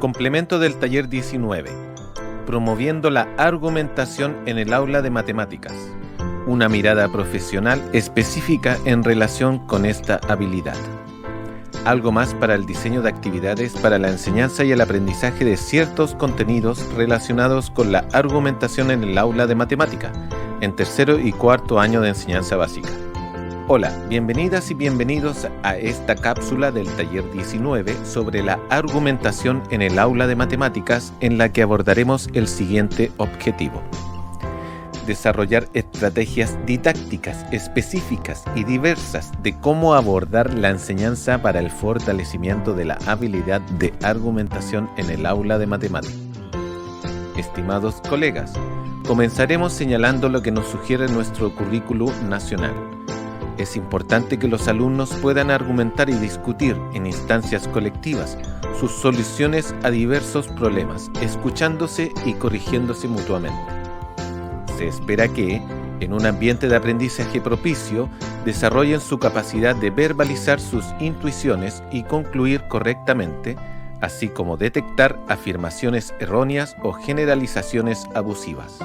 Complemento del taller 19. Promoviendo la argumentación en el aula de matemáticas. Una mirada profesional específica en relación con esta habilidad. Algo más para el diseño de actividades para la enseñanza y el aprendizaje de ciertos contenidos relacionados con la argumentación en el aula de matemática, en tercero y cuarto año de enseñanza básica. Hola, bienvenidas y bienvenidos a esta cápsula del taller 19 sobre la argumentación en el aula de matemáticas, en la que abordaremos el siguiente objetivo: desarrollar estrategias didácticas específicas y diversas de cómo abordar la enseñanza para el fortalecimiento de la habilidad de argumentación en el aula de matemáticas. Estimados colegas, comenzaremos señalando lo que nos sugiere nuestro currículo nacional. Es importante que los alumnos puedan argumentar y discutir en instancias colectivas sus soluciones a diversos problemas, escuchándose y corrigiéndose mutuamente. Se espera que, en un ambiente de aprendizaje propicio, desarrollen su capacidad de verbalizar sus intuiciones y concluir correctamente, así como detectar afirmaciones erróneas o generalizaciones abusivas.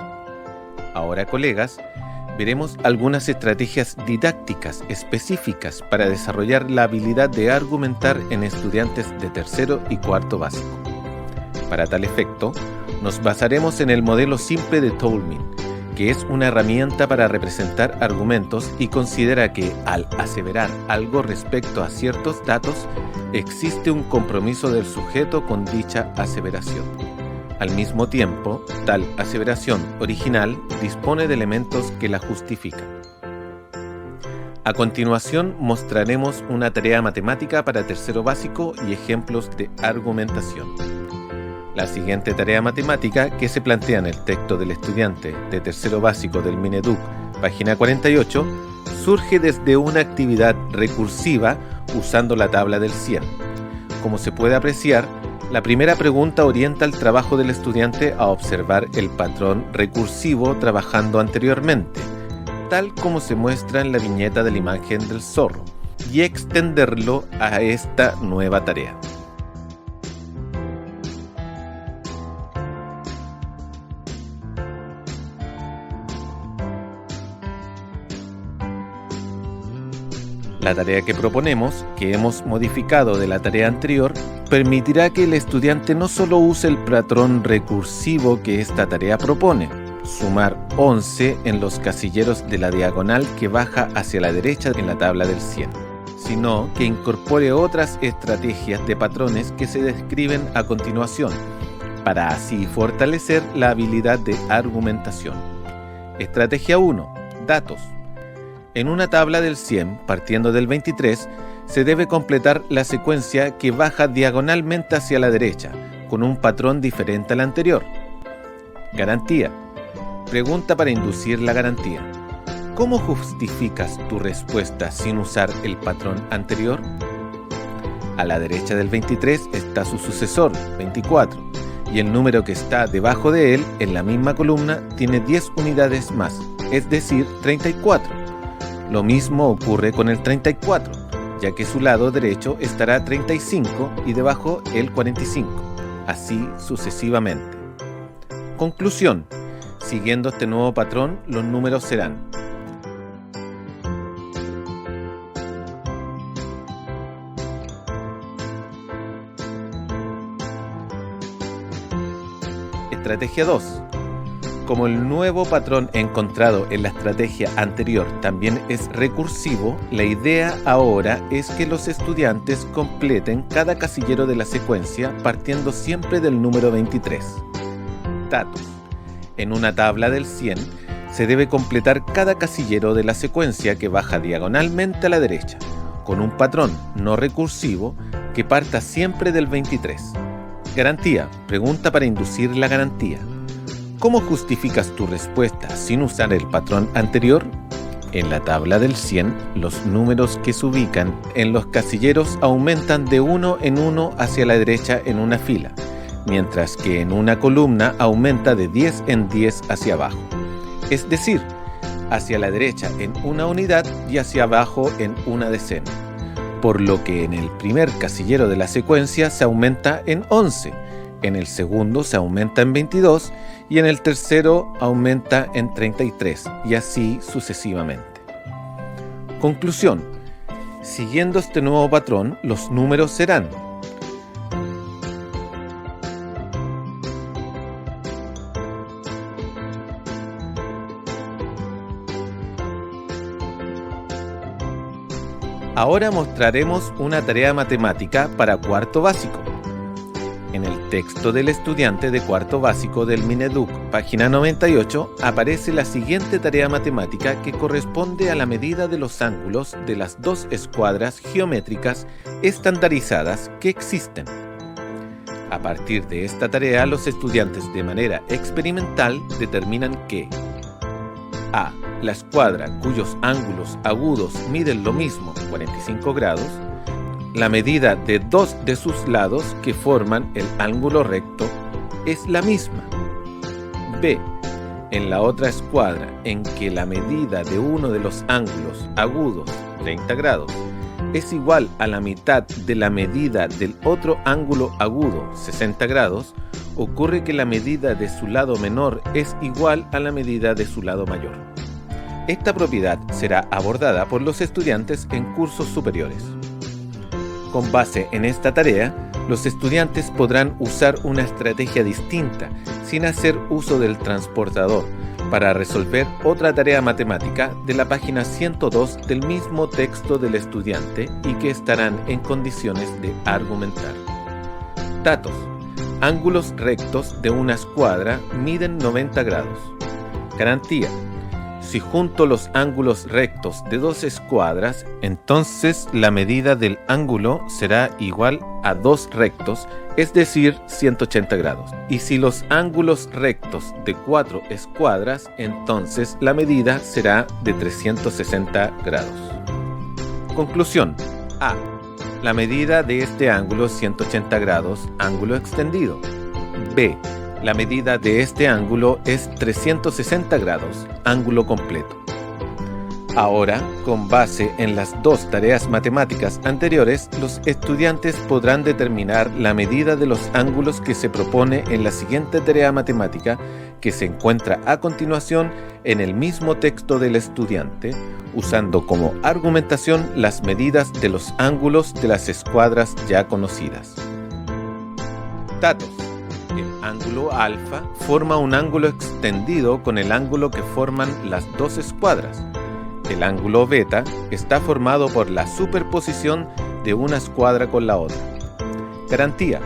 Ahora, colegas, veremos algunas estrategias didácticas específicas para desarrollar la habilidad de argumentar en estudiantes de tercero y cuarto básico. Para tal efecto, nos basaremos en el modelo simple de Tolmin, que es una herramienta para representar argumentos y considera que, al aseverar algo respecto a ciertos datos, existe un compromiso del sujeto con dicha aseveración. Al mismo tiempo, tal aseveración original dispone de elementos que la justifican. A continuación, mostraremos una tarea matemática para tercero básico y ejemplos de argumentación. La siguiente tarea matemática, que se plantea en el texto del estudiante de tercero básico del Mineduc, página 48, surge desde una actividad recursiva usando la tabla del 100. Como se puede apreciar, la primera pregunta orienta el trabajo del estudiante a observar el patrón recursivo trabajando anteriormente, tal como se muestra en la viñeta de la imagen del zorro, y extenderlo a esta nueva tarea. La tarea que proponemos, que hemos modificado de la tarea anterior, permitirá que el estudiante no solo use el patrón recursivo que esta tarea propone, sumar 11 en los casilleros de la diagonal que baja hacia la derecha en la tabla del 100, sino que incorpore otras estrategias de patrones que se describen a continuación, para así fortalecer la habilidad de argumentación. Estrategia 1. Datos. En una tabla del 100, partiendo del 23, se debe completar la secuencia que baja diagonalmente hacia la derecha, con un patrón diferente al anterior. Garantía. Pregunta para inducir la garantía. ¿Cómo justificas tu respuesta sin usar el patrón anterior? A la derecha del 23 está su sucesor, 24, y el número que está debajo de él, en la misma columna, tiene 10 unidades más, es decir, 34. Lo mismo ocurre con el 34, ya que su lado derecho estará 35 y debajo el 45, así sucesivamente. Conclusión: siguiendo este nuevo patrón, los números serán: Estrategia 2. Como el nuevo patrón encontrado en la estrategia anterior también es recursivo, la idea ahora es que los estudiantes completen cada casillero de la secuencia partiendo siempre del número 23. Datos. En una tabla del 100 se debe completar cada casillero de la secuencia que baja diagonalmente a la derecha, con un patrón no recursivo que parta siempre del 23. Garantía. Pregunta para inducir la garantía. ¿Cómo justificas tu respuesta sin usar el patrón anterior? En la tabla del 100, los números que se ubican en los casilleros aumentan de 1 en 1 hacia la derecha en una fila, mientras que en una columna aumenta de 10 en 10 hacia abajo. Es decir, hacia la derecha en una unidad y hacia abajo en una decena. Por lo que en el primer casillero de la secuencia se aumenta en 11, En el segundo se aumenta en 22 y en el tercero aumenta en 33 y así sucesivamente. Conclusión. Siguiendo este nuevo patrón, los números serán: Ahora mostraremos una tarea matemática para cuarto básico. En el texto del estudiante de cuarto básico del Mineduc, página 98, aparece la siguiente tarea matemática que corresponde a la medida de los ángulos de las dos escuadras geométricas estandarizadas que existen. A partir de esta tarea, los estudiantes de manera experimental determinan que a. La escuadra cuyos ángulos agudos miden lo mismo, 45 grados, la medida de dos de sus lados que forman el ángulo recto es la misma. B. En la otra escuadra en que la medida de uno de los ángulos agudos, 30 grados, es igual a la mitad de la medida del otro ángulo agudo, 60 grados, ocurre que la medida de su lado menor es igual a la medida de su lado mayor. Esta propiedad será abordada por los estudiantes en cursos superiores. Con base en esta tarea, los estudiantes podrán usar una estrategia distinta, sin hacer uso del transportador, para resolver otra tarea matemática de la página 102 del mismo texto del estudiante y que estarán en condiciones de argumentar. Datos. Ángulos rectos de una escuadra miden 90 grados. Garantía. Si junto los ángulos rectos de dos escuadras, entonces la medida del ángulo será igual a dos rectos, es decir, 180 grados. Y si los ángulos rectos de cuatro escuadras, entonces la medida será de 360 grados. Conclusión. A. La medida de este ángulo es 180 grados, ángulo extendido. B. La medida de este ángulo es 360 grados, ángulo completo. Ahora, con base en las dos tareas matemáticas anteriores, los estudiantes podrán determinar la medida de los ángulos que se propone en la siguiente tarea matemática, que se encuentra a continuación en el mismo texto del estudiante, usando como argumentación las medidas de los ángulos de las escuadras ya conocidas. Datos. El ángulo alfa forma un ángulo extendido con el ángulo que forman las dos escuadras. El ángulo beta está formado por la superposición de una escuadra con la otra. Garantía.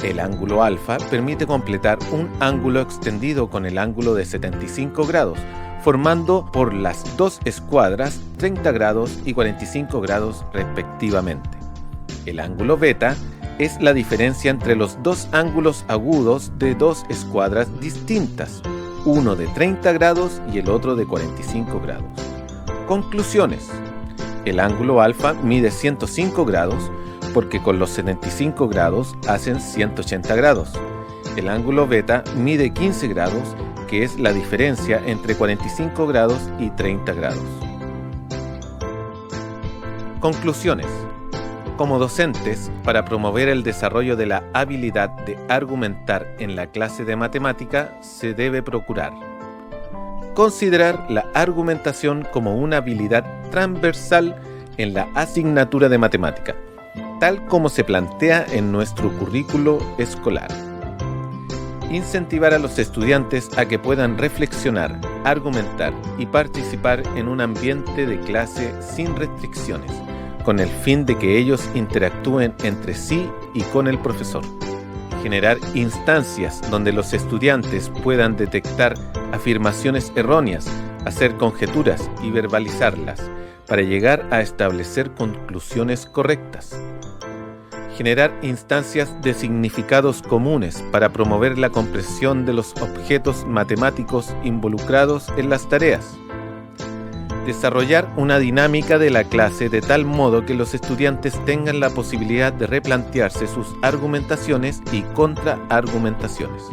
El ángulo alfa permite completar un ángulo extendido con el ángulo de 75 grados, formando por las dos escuadras 30 grados y 45 grados respectivamente. El ángulo beta es la diferencia entre los dos ángulos agudos de dos escuadras distintas, uno de 30 grados y el otro de 45 grados. Conclusiones. El ángulo alfa mide 105 grados porque con los 75 grados hacen 180 grados. El ángulo beta mide 15 grados, que es la diferencia entre 45 grados y 30 grados. Conclusiones. Como docentes, para promover el desarrollo de la habilidad de argumentar en la clase de matemática, se debe procurar considerar la argumentación como una habilidad transversal en la asignatura de matemática, tal como se plantea en nuestro currículo escolar. Incentivar a los estudiantes a que puedan reflexionar, argumentar y participar en un ambiente de clase sin restricciones, con el fin de que ellos interactúen entre sí y con el profesor. Generar instancias donde los estudiantes puedan detectar afirmaciones erróneas, hacer conjeturas y verbalizarlas, para llegar a establecer conclusiones correctas. Generar instancias de significados comunes para promover la comprensión de los objetos matemáticos involucrados en las tareas. Desarrollar una dinámica de la clase de tal modo que los estudiantes tengan la posibilidad de replantearse sus argumentaciones y contraargumentaciones.